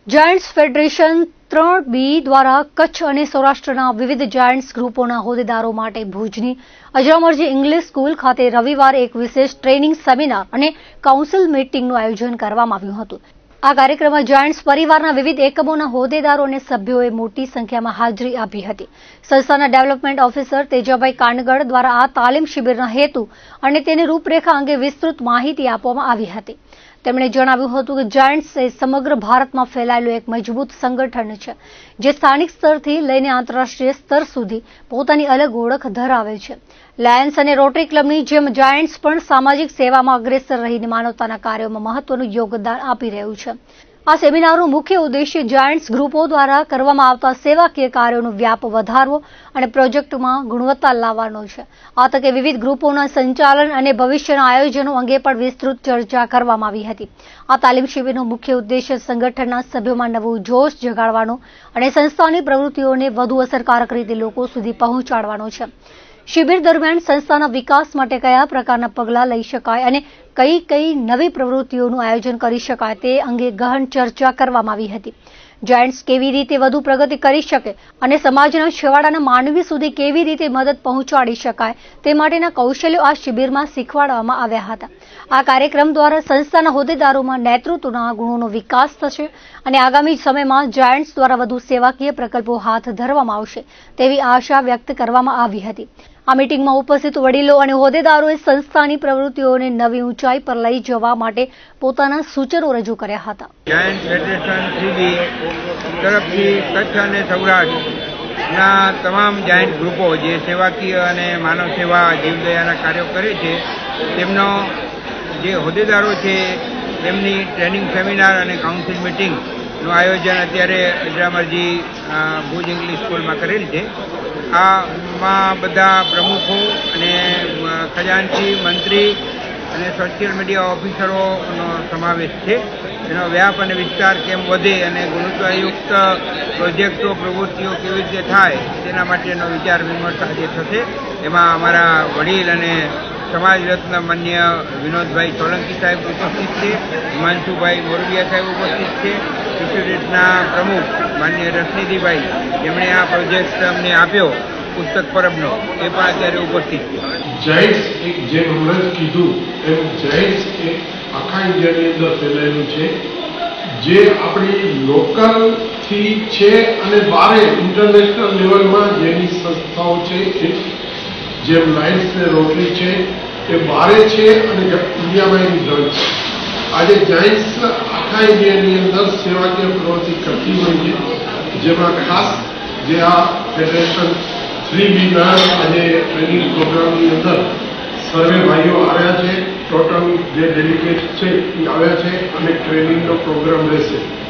Giants federation 3B દ્વારા કચ્છ અને સૌરાષ્ટ્રના વિવિધ જાયન્ટ્સ ગ્રુપોના હોદ્દેદારો માટે ભુજની અજરામરજી ઇંગ્લિશ સ્કૂલ ખાતે રવિવારે એક વિશેષ ટ્રેનિંગ સેમિનાર અને કાઉન્સિલ મીટિંગનું આયોજન કરવામાં આવ્યું હતું. આ કાર્યક્રમમાં જાયન્ટ્સ પરિવારના વિવિધ એકમોના હોદ્દેદારો અને સભ્યોએ મોટી સંખ્યામાં હાજરી આપી હતી. સંસ્થાના ડેવલપમેન્ટ ઓફિસર તેજાભાઈ કાનગડ દ્વારા આ તાલીમ શિબિરના હેતુ અને તેની રૂપરેખા અંગે વિસ્તૃત માહિતી આપવામાં આવી હતી. તેમણે જણાવ્યું હતું કે જાયન્ટ્સ એ સમગ્ર ભારતમાં ફેલાયેલું એક મજબૂત સંગઠન છે, જે સ્થાનિક સ્તરથી લઈને આંતરરાષ્ટ્રીય સ્તર સુધી પોતાની અલગ ઓળખ ધરાવે છે. લાયન્સ અને રોટરી ક્લબની જેમ જાયન્ટ્સ પણ સામાજિક સેવામાં અગ્રેસર રહીને માનવતાના કાર્યોમાં મહત્વનું યોગદાન આપી રહ્યું છે. આ સેમિનારનો મુખ્ય ઉદ્દેશ્ય જાયન્ટ્સ ગ્રુપો દ્વારા કરવામાં આવતા સેવાકીય કાર્યોનો વ્યાપ વધારવો અને પ્રોજેક્ટમાં ગુણવત્તા લાવવાનો છે. આ તકે વિવિધ ગ્રુપોના સંચાલન અને ભવિષ્યના આયોજનો અંગે પણ વિસ્તૃત ચર્ચા કરવામાં આવી હતી. આ તાલીમ શિબિરનો મુખ્ય ઉદ્દેશ્ય સંગઠનના સભ્યોમાં નવું જોશ જગાડવાનો અને સંસ્થાની પ્રવૃત્તિઓને વધુ અસરકારક રીતે લોકો સુધી પહોંચાડવાનો છે. શિબિર દરમિયાન સંસ્થાના વિકાસ માટે કયા પ્રકારના પગલાં લઈ શકાય અને કઈ નવી પ્રવૃત્તિઓનું આયોજન કરી શકાય તે અંગે ગહન ચર્ચા કરવામાં આવી હતી. જાયન્ટ્સ કેવી રીતે વધુ પ્રગતિ કરી શકે અને સમાજના છેવાડાના માનવી સુધી કેવી રીતે મદદ પહોંચાડી શકાય તે માટેના કૌશલ્યો આ શિબિરમાં શીખવાડવામાં આવ્યા હતા. આ કાર્યક્રમ દ્વારા સંસ્થાના હોદ્દેદારોમાં નેતૃત્વના ગુણોનો વિકાસ થશે અને આગામી સમયમાં જાયન્ટ્સ દ્વારા વધુ સેવાકીય પ્રકલ્પો હાથ ધરવામાં આવશે તેવી આશા વ્યક્ત કરવામાં આવી હતી. આ મીટિંગમાં ઉપસ્થિત વડીલો અને હોદ્દેદારોએ સંસ્થાની પ્રવૃત્તિઓને નવી ઊંચાઈ પર લઈ જવા માટે પોતાના સૂચનો રજૂ કર્યા હતા. જાયન્ટ ફેડરેશન 3B તરફથી કચ્છ અને સૌરાષ્ટ્રના તમામ જાયન્ટ ગ્રુપો જે સેવાકીય અને માનવ સેવા જીવદયાના કાર્યો કરે છે તેમનો જે હોદ્દેદારો છે તેમની ટ્રેનિંગ સેમિનાર અને કાઉન્સિલ મિટિંગનું આયોજન અત્યારે અજરામરજી ભુજ ઇંગ્લિશ સ્કૂલમાં કરેલ છે. આમાં બધા પ્રમુખો અને ખજાનચી, મંત્રી અને સોશિયલ મીડિયા ઓફિસરોનો સમાવેશ છે. એનો વ્યાપ અને વિસ્તાર કેમ વધે અને ગુણવત્તાયુક્ત પ્રોજેક્ટો પ્રવૃત્તિઓ કેવી રીતે થાય તેના માટેનો વિચાર વિમર્શ આજે થશે. એમાં અમારા વડીલ અને સમાજ રત્ન માન્ય વિનોદભાઈ સોલંકી સાહેબ ઉપસ્થિત છે, હિમાંશુભાઈ મોરબિયા સાહેબ ઉપસ્થિત છે, સિક્યુરિટીના પ્રમુખ માન્ય રસનીધિભાઈ જેમણે આ પ્રોજેક્ટ અમને આપ્યો પુસ્તક પરબનો એ પણ અત્યારે ઉપસ્થિત છે. જાયન્ટ્સ એક જેમ હમણાં જ કીધું એમ જાયન્ટ્સ એક આખા ઇન્ડિયાની અંદર ફેલાયેલું છે, જે આપણી લોકલથી છે અને બારે ઇન્ટરનેશનલ લેવલમાં જેની સંસ્થાઓ છે જેમ લાયન્સ ને રોટરી છે એ બારે છે અને ઇન્ડિયામાં એની બ્રાન્ચ છે. આજે જાયન્ટ્સ આખા ઇન્ડિયાની અંદર સેવાકીય પ્રવૃત્તિ કરતી હોય છે, જેમાં ખાસ જે આ ફેડરેશન 3Bના આજે ટ્રેનિંગ પ્રોગ્રામની અંદર સર્વે ભાઈઓ આવ્યા છે, ટોટલ જે ડેલિગેટ છે એ આવ્યા છે અને ટ્રેનિંગનો પ્રોગ્રામ રહેશે.